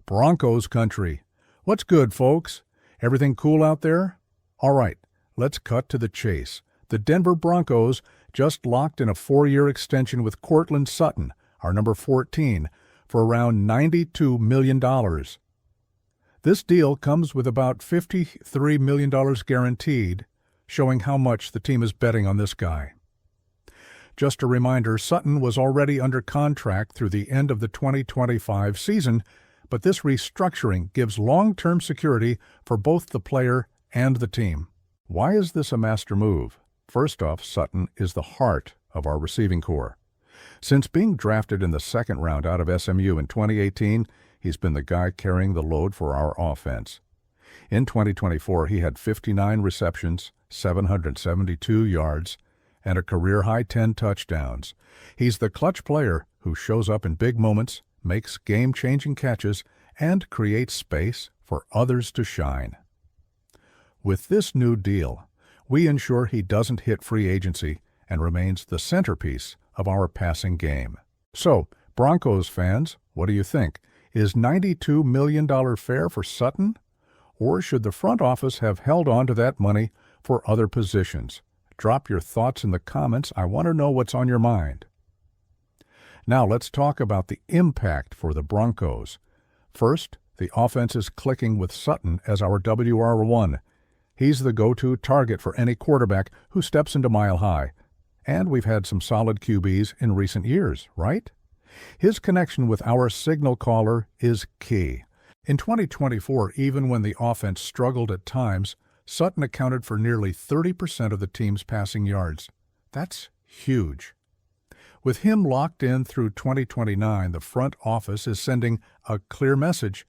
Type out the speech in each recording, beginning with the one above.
Broncos Country. What's good, folks? Everything cool out there? All right, let's cut to the chase. The Denver Broncos just locked in a 4-year extension with Courtland Sutton, our number 14, for around $92 million. This deal comes with about $53 million guaranteed, showing how much the team is betting on this guy. Just a reminder, Sutton was already under contract through the end of the 2025 season, but this restructuring gives long-term security for both the player and the team. Why is this a master move? First off, Sutton is the heart of our receiving corps. Since being drafted in the second round out of SMU in 2018, he's been the guy carrying the load for our offense. In 2024, he had 59 receptions, 772 yards, and a career-high 10 touchdowns. He's the clutch player who shows up in big moments, makes game-changing catches, and creates space for others to shine. With this new deal, we ensure he doesn't hit free agency and remains the centerpiece of our passing game. So, Broncos fans, what do you think? Is $92 million fair for Sutton? Or should the front office have held on to that money for other positions? Drop your thoughts in the comments. I want to know what's on your mind. Now let's talk about the impact for the Broncos. First, the offense is clicking with Sutton as our WR1. He's the go-to target for any quarterback who steps into Mile High. And we've had some solid QBs in recent years, right? His connection with our signal caller is key. In 2024, even when the offense struggled at times, Sutton accounted for nearly 30% of the team's passing yards. That's huge. With him locked in through 2029, the front office is sending a clear message.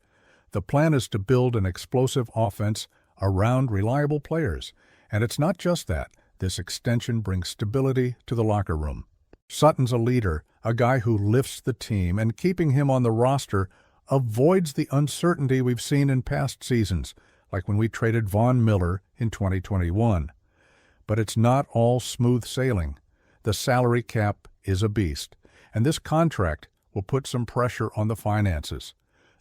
The plan is to build an explosive offense around reliable players. And it's not just that. This extension brings stability to the locker room. Sutton's a leader, a guy who lifts the team, and keeping him on the roster avoids the uncertainty we've seen in past seasons, like when we traded Von Miller in 2021. But it's not all smooth sailing. The salary cap is a beast, and this contract will put some pressure on the finances.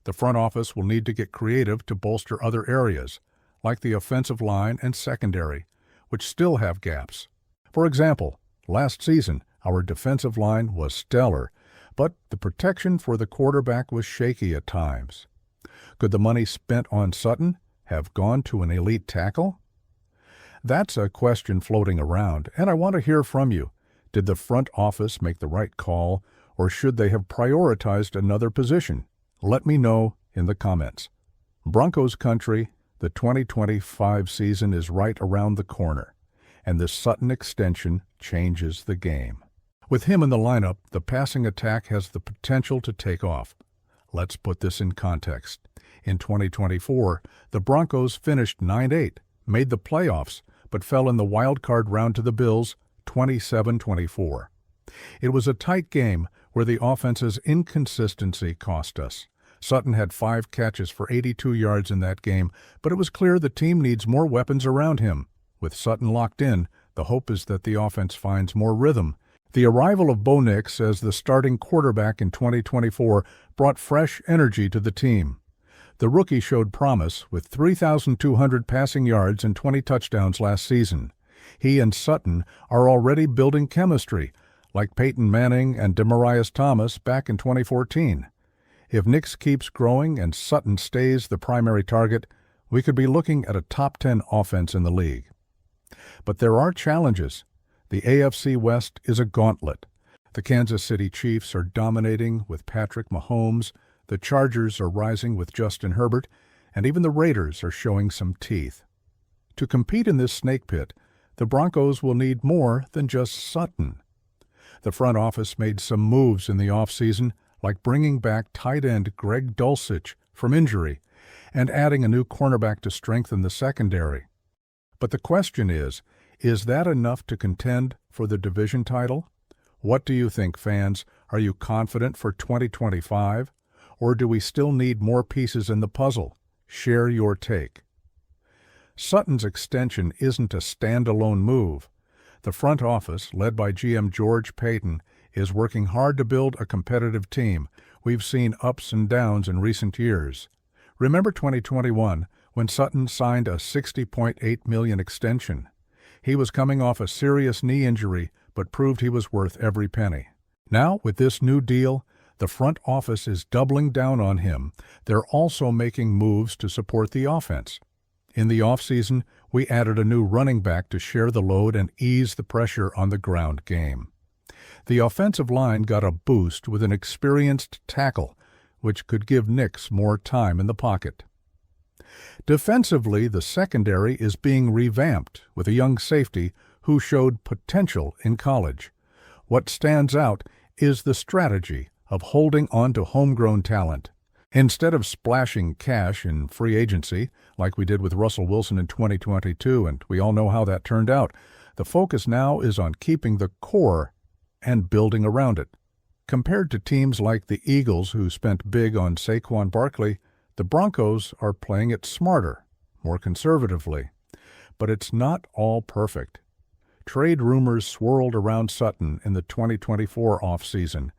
The front office will need to get creative to bolster other areas, like the offensive line and secondary, which still have gaps. For example, last season, our defensive line was stellar, but the protection for the quarterback was shaky at times. Could the money spent on Sutton have gone to an elite tackle? That's a question floating around, and I want to hear from you. Did the front office make the right call, or should they have prioritized another position? Let me know in the comments. Broncos Country, the 2025 season is right around the corner, and this Sutton extension changes the game. With him in the lineup, the passing attack has the potential to take off. Let's put this in context. In 2024, the Broncos finished 9-8, made the playoffs, but fell in the wild card round to the Bills 27-24. It was a tight game where the offense's inconsistency cost us. Sutton had 5 catches for 82 yards in that game, but it was clear the team needs more weapons around him. With Sutton locked in, the hope is that the offense finds more rhythm. The arrival of Bo Nix as the starting quarterback in 2024 brought fresh energy to the team. The rookie showed promise with 3,200 passing yards and 20 touchdowns last season. He and Sutton are already building chemistry, like Peyton Manning and Demaryius Thomas back in 2014. If Nix keeps growing and Sutton stays the primary target, we could be looking at a top 10 offense in the league. But there are challenges. The AFC West is a gauntlet. The Kansas City Chiefs are dominating with Patrick Mahomes, the Chargers are rising with Justin Herbert, and even the Raiders are showing some teeth. To compete in this snake pit, the Broncos will need more than just Sutton. The front office made some moves in the offseason, like bringing back tight end Greg Dulcich from injury and adding a new cornerback to strengthen the secondary. But the question is that enough to contend for the division title? What do you think, fans? Are you confident for 2025? Or do we still need more pieces in the puzzle? Share your take. Sutton's extension isn't a standalone move. The front office, led by GM George Paton, is working hard to build a competitive team, We've seen ups and downs in recent years. Remember 2021, when Sutton signed a $60.8 million extension. He was coming off a serious knee injury, but proved he was worth every penny. Now, with this new deal, the front office is doubling down on him. They're also making moves to support the offense. In the offseason, we added a new running back to share the load and ease the pressure on the ground game. The offensive line got a boost with an experienced tackle, which could give Nix more time in the pocket. Defensively, the secondary is being revamped with a young safety who showed potential in college. What stands out is the strategy of holding on to homegrown talent. Instead of splashing cash in free agency, like we did with Russell Wilson in 2022, and we all know how that turned out, the focus now is on keeping the core and building around it. Compared to teams like the Eagles, who spent big on Saquon Barkley, the Broncos are playing it smarter, more conservatively. But it's not all perfect. Trade rumors swirled around Sutton in the 2024 offseason,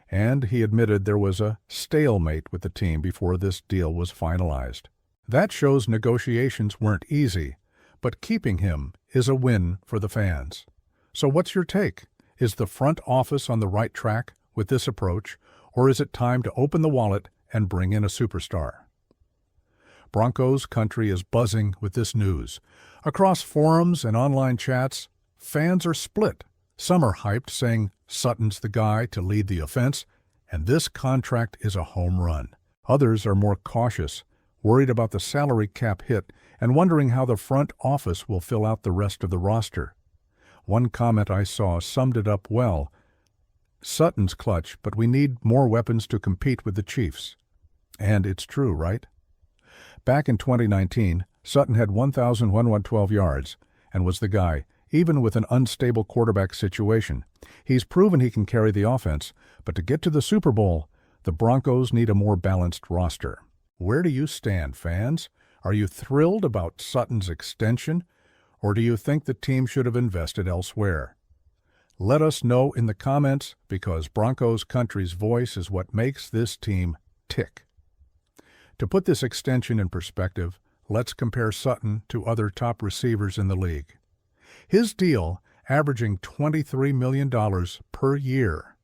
and he admitted there was a stalemate with the team before this deal was finalized. That shows negotiations weren't easy, but keeping him is a win for the fans. So what's your take? Is the front office on the right track with this approach, or is it time to open the wallet and bring in a superstar? Broncos Country is buzzing with this news. Across forums and online chats, fans are split. Some are hyped, saying Sutton's the guy to lead the offense, and this contract is a home run. Others are more cautious, worried about the salary cap hit, and wondering how the front office will fill out the rest of the roster. One comment I saw summed it up well. Sutton's clutch, but we need more weapons to compete with the Chiefs. And it's true, right? Back in 2019, Sutton had 1,112 yards and was the guy, even with an unstable quarterback situation. He's proven he can carry the offense, but to get to the Super Bowl, the Broncos need a more balanced roster. Where do you stand, fans? Are you thrilled about Sutton's extension, or do you think the team should have invested elsewhere? Let us know in the comments, because Broncos Country's voice is what makes this team tick. To put this extension in perspective, let's compare Sutton to other top receivers in the league. His deal, averaging $23 million per year,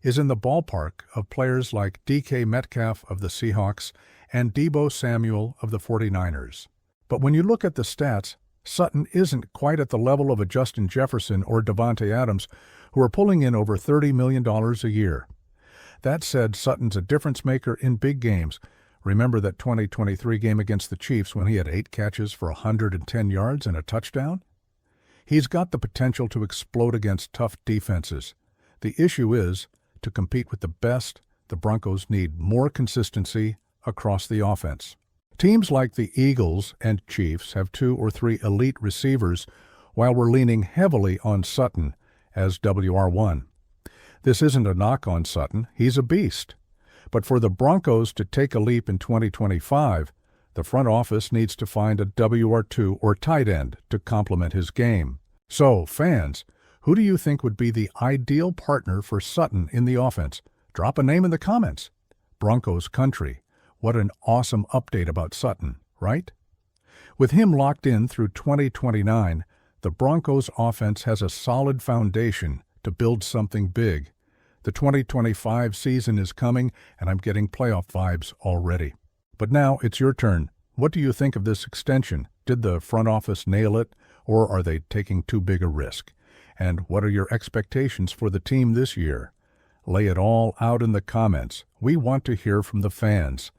is in the ballpark of players like DK Metcalf of the Seahawks and Deebo Samuel of the 49ers. But when you look at the stats, Sutton isn't quite at the level of a Justin Jefferson or Davante Adams, who are pulling in over $30 million a year. That said, Sutton's a difference maker in big games. Remember that 2023 game against the Chiefs when he had 8 catches for 110 yards and a touchdown? He's got the potential to explode against tough defenses. The issue is, to compete with the best, the Broncos need more consistency across the offense. Teams like the Eagles and Chiefs have 2 or 3 elite receivers, while we're leaning heavily on Sutton as WR1. This isn't a knock on Sutton, he's a beast. But for the Broncos to take a leap in 2025, the front office needs to find a WR2 or tight end to complement his game. So, fans, who do you think would be the ideal partner for Sutton in the offense? Drop a name in the comments. Broncos Country. What an awesome update about Sutton, right? With him locked in through 2029, the Broncos offense has a solid foundation to build something big. The 2025 season is coming, and I'm getting playoff vibes already. But now it's your turn. What do you think of this extension? Did the front office nail it, or are they taking too big a risk? And what are your expectations for the team this year? Lay it all out in the comments. We want to hear from the fans.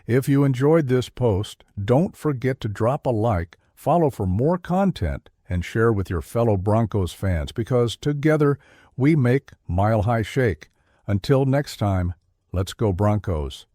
If you enjoyed this post, don't forget to drop a like, follow for more content, and share with your fellow Broncos fans, because together we make Mile High Shake. Until next time, let's go Broncos.